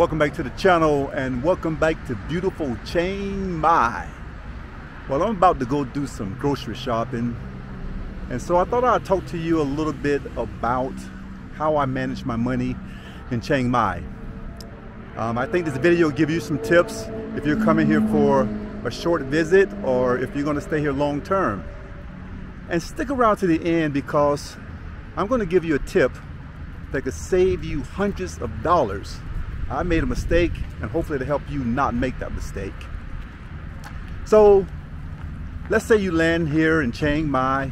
Welcome back to the channel and welcome back to beautiful Chiang Mai. Well, I'm about to go do some grocery shopping, and so I thought I'd talk to you a little bit about how I manage my money in Chiang Mai. I think this video will give you some tips if you're coming here for a short visit or if you're going to stay here long term. And stick around to the end because I'm going to give you a tip that could save you hundreds of dollars. I made a mistake and hopefully it'll help you not make that mistake. So let's say you land here in Chiang Mai.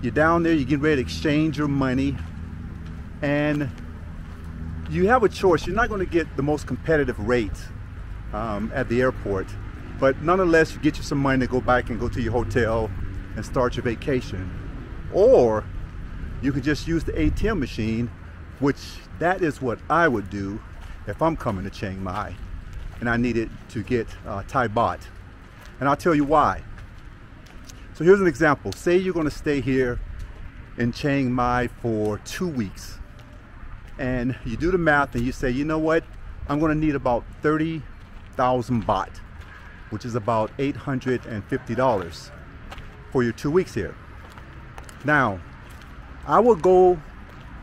You're down there, you're getting ready to exchange your money, and you have a choice. You're not going to get the most competitive rate at the airport, but nonetheless you get you some money to go back and go to your hotel and start your vacation. Or you can just use the ATM machine, which that is what I would do if I'm coming to Chiang Mai and I needed to get Thai Baht. And I'll tell you why. So here's an example. Say you're going to stay here in Chiang Mai for 2 weeks, and you do the math and you say, you know what, I'm going to need about 30,000 baht, which is about $850 for your 2 weeks here. Now, I will go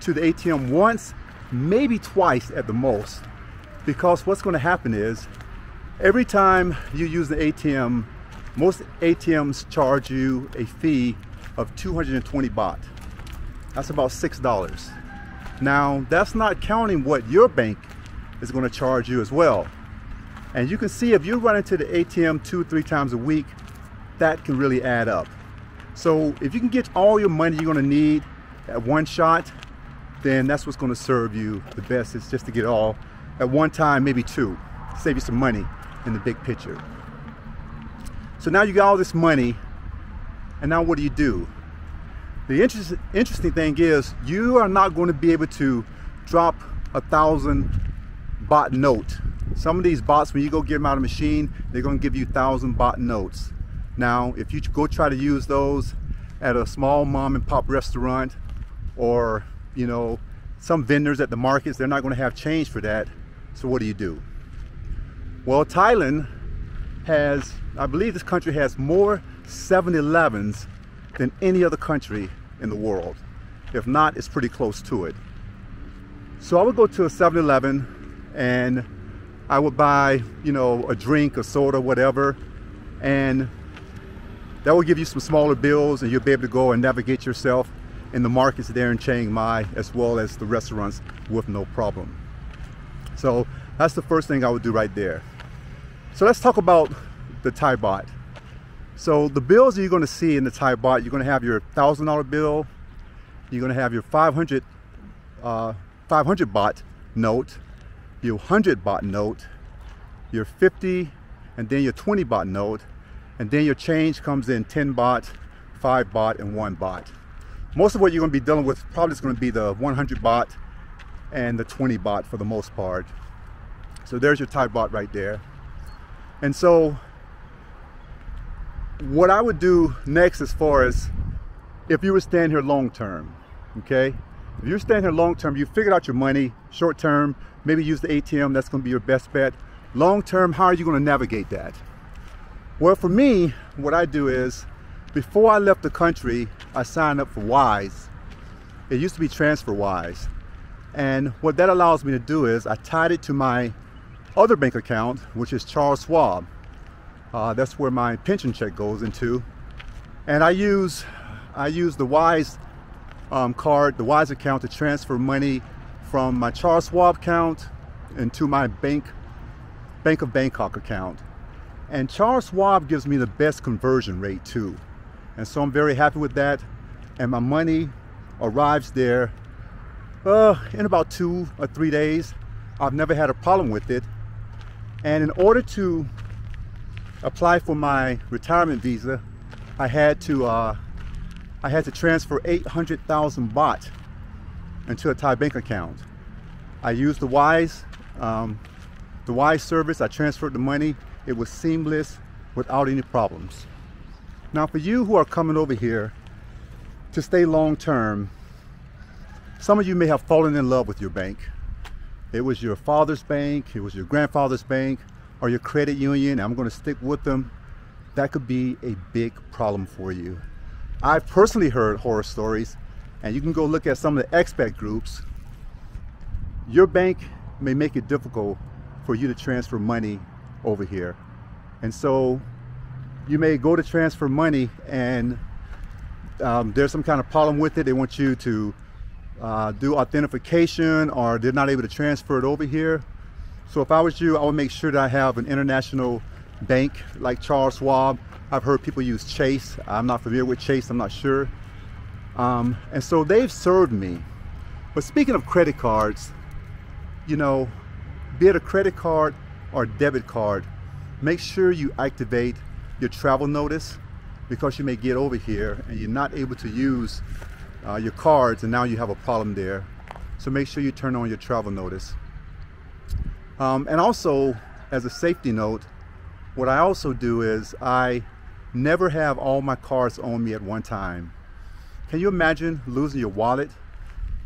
to the ATM once, maybe twice at the most, because what's going to happen is every time you use the ATM, most ATMs charge you a fee of 220 baht. That's about $6. Now, that's not counting what your bank is going to charge you as well. And you can see if you run into the ATM 2 or 3 times a week, that can really add up. So if you can get all your money you're going to need at one shot, then that's what's going to serve you the best, is just to get it all at one time, maybe two, save you some money in the big picture. So now you got all this money, and now what do? The interesting thing is you are not going to be able to drop 1,000 baht note. Some of these bahts, when you go get them out of the machine, they're going to give you 1,000 baht notes. Now, if you go try to use those at a small mom and pop restaurant, or you know, some vendors at the markets, they're not going to have change for that. So what do? Well, Thailand has, I believe this country has more 7-Elevens than any other country in the world. If not, it's pretty close to it. So I would go to a 7-Eleven and I would buy, you know, a drink, a soda, whatever, and that will give you some smaller bills, and you'll be able to go and navigate yourself in the markets there in Chiang Mai, as well as the restaurants, with no problem. So that's the first thing I would do right there. So let's talk about the Thai Baht. So the bills that you're going to see in the Thai Baht, you're going to have your $1,000 bill, you're going to have your 500 baht note, your 100 baht note, your 50, and then your 20 baht note, and then your change comes in 10 baht, 5 baht, and 1 baht. Most of what you're going to be dealing with probably is going to be the 100 baht and the 20 baht for the most part. So there's your Thai Baht right there. And so what I would do next, as far as if you were staying here long term, okay? If you're staying here long term, you figured out your money. Short term, maybe use the ATM, that's going to be your best bet. Long term, how are you going to navigate that? Well, for me, what I do is, before I left the country, I signed up for Wise. It used to be TransferWise. And what that allows me to do is I tied it to my other bank account, which is Charles Schwab. That's where my pension check goes into. And I use the Wise card, the Wise account, to transfer money from my Charles Schwab account into my Bank of Bangkok account. And Charles Schwab gives me the best conversion rate too. And so I'm very happy with that. And my money arrives there in about 2 or 3 days. I've never had a problem with it. And in order to apply for my retirement visa, I had to transfer 800,000 baht into a Thai bank account. I used the Wise service. I transferred the money. It was seamless, without any problems. Now, for you who are coming over here to stay long term, some of you may have fallen in love with your bank. it was your father's bank, it was your grandfather's bank, or your credit union, I'm going to stick with them, that could be a big problem for you. I've personally heard horror stories, and you can go look at some of the expat groups. Your bank may make it difficult for you to transfer money over here. And so you may go to transfer money and there's some kind of problem with it. They want you to do authentication, or they're not able to transfer it over here. So if I was you, I would make sure that I have an international bank like Charles Schwab. I've heard people use Chase. I'm not familiar with Chase, I'm not sure. And so they've served me. But speaking of credit cards, you know, be it a credit card or debit card, make sure you activate your travel notice, because you may get over here and you're not able to use your cards, and now you have a problem there. So make sure you turn on your travel notice. And also, as a safety note, what I also do is I never have all my cards on me at one time. Can you imagine losing your wallet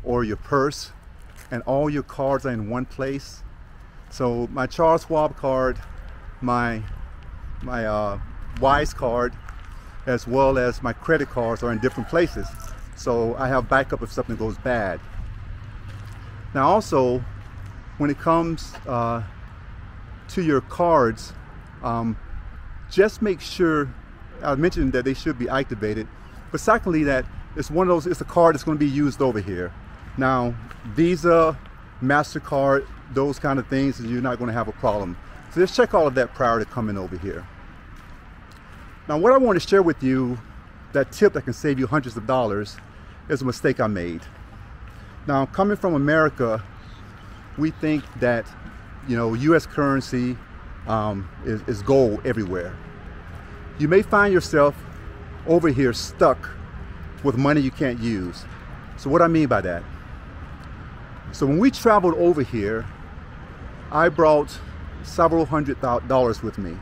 or your purse and all your cards are in one place? So my Charles Schwab card, my Wise card, as well as my credit cards are in different places. So I have backup if something goes bad. Now also, when it comes to your cards, just make sure, I mentioned that they should be activated, but secondly that it's one of those, it's a card that's going to be used over here. Now Visa, MasterCard, those kind of things, you're not going to have a problem. So just check all of that prior to coming over here. Now what I want to share with you, that tip that can save you hundreds of dollars, is a mistake I made. Now coming from America, we think that, you know, US currency is gold everywhere. You may find yourself over here stuck with money you can't use. So what I mean by that? So when we traveled over here, I brought several $100s with me,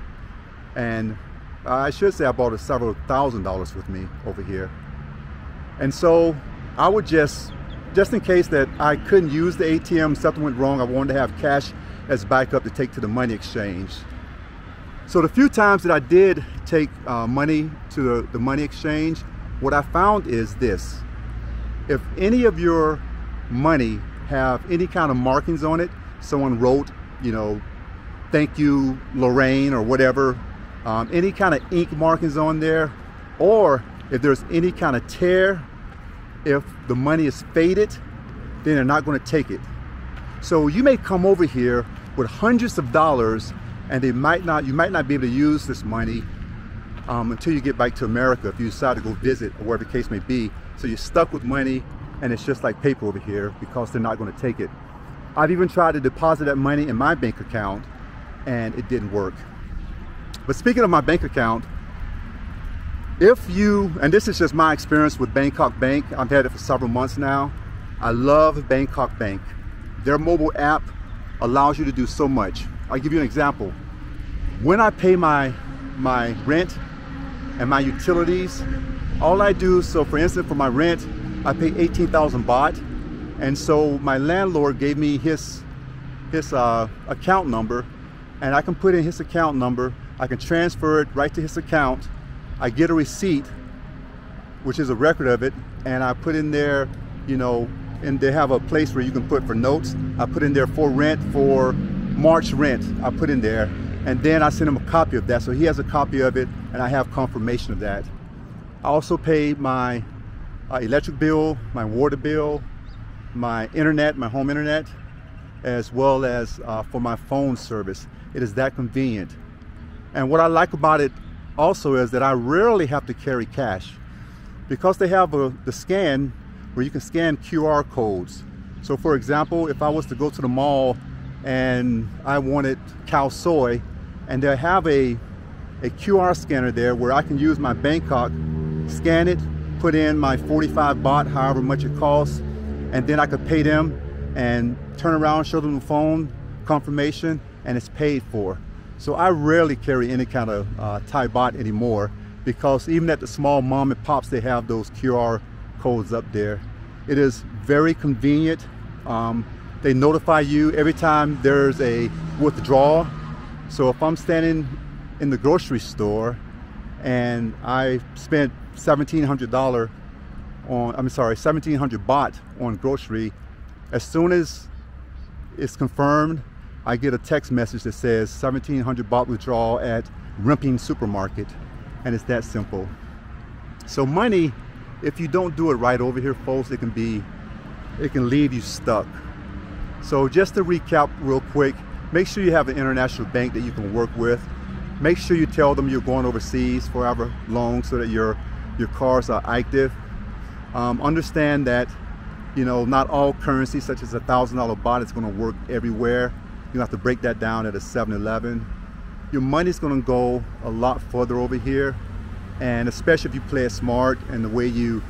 and I should say I brought several $1,000s with me over here. And so I would just in case that I couldn't use the ATM, something went wrong, I wanted to have cash as backup to take to the money exchange. So the few times that I did take money to the money exchange, what I found is this: if any of your money have any kind of markings on it, someone wrote, you know, thank you Lorraine or whatever, any kind of ink markings on there, or if there's any kind of tear, if the money is faded, then they're not going to take it. So you may come over here with hundreds of dollars, and you might not be able to use this money until you get back to America, if you decide to go visit or whatever the case may be. So you're stuck with money, and it's just like paper over here because they're not going to take it. I've even tried to deposit that money in my bank account, and it didn't work. But speaking of my bank account, if you, and this is just my experience with Bangkok Bank, I've had it for several months now. I love Bangkok Bank. Their mobile app allows you to do so much. I'll give you an example. When I pay my rent and my utilities, all I do, so for instance, for my rent, I pay 18,000 baht. And so my landlord gave me his account number, and I can put in his account number. I can transfer it right to his account. I get a receipt, which is a record of it, and I put in there, you know, and they have a place where you can put for notes. I put in there for rent, for March rent, I put in there, and then I send him a copy of that. So he has a copy of it, and I have confirmation of that. I also pay my electric bill, my water bill, my internet, my home internet, as well as for my phone service. It is that convenient. And what I like about it also is that I rarely have to carry cash, because they have the scan where you can scan QR codes. So for example, if I was to go to the mall and I wanted cow soy, and they have a QR scanner there where I can use my Bangkok, scan it, put in my 45 baht, however much it costs, and then I could pay them and turn around, show them the phone confirmation, and it's paid for. So I rarely carry any kind of Thai baht anymore, because even at the small mom and pops, they have those QR codes up there. It is very convenient. They notify you every time there's a withdrawal. So if I'm standing in the grocery store and I spent $1,700 on, I'm sorry, 1,700 baht on grocery, as soon as it's confirmed, I get a text message that says 1,700 baht withdrawal at Rimping Supermarket, and it's that simple. So money, if you don't do it right over here, folks, it can leave you stuck. So just to recap real quick, make sure you have an international bank that you can work with. Make sure you tell them you're going overseas for however long so that your cars are active. Understand that, you know, not all currency such as $1,000 baht is going to work everywhere. You have to break that down at a 7-Eleven. Your money's going to go a lot further over here, and especially if you play it smart and the way you,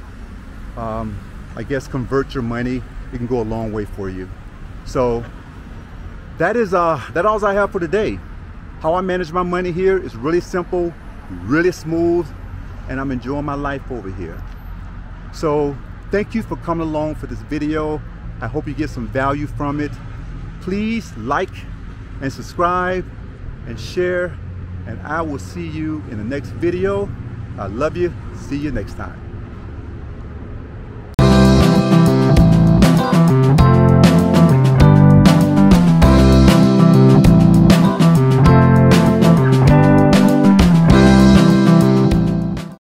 I guess, convert your money, it can go a long way for you. So that's all I have for today. How I manage my money here is really simple, really smooth, and I'm enjoying my life over here. So thank you for coming along for this video. I hope you get some value from it. Please like and subscribe and share, and I will see you in the next video. I love you. See you next time.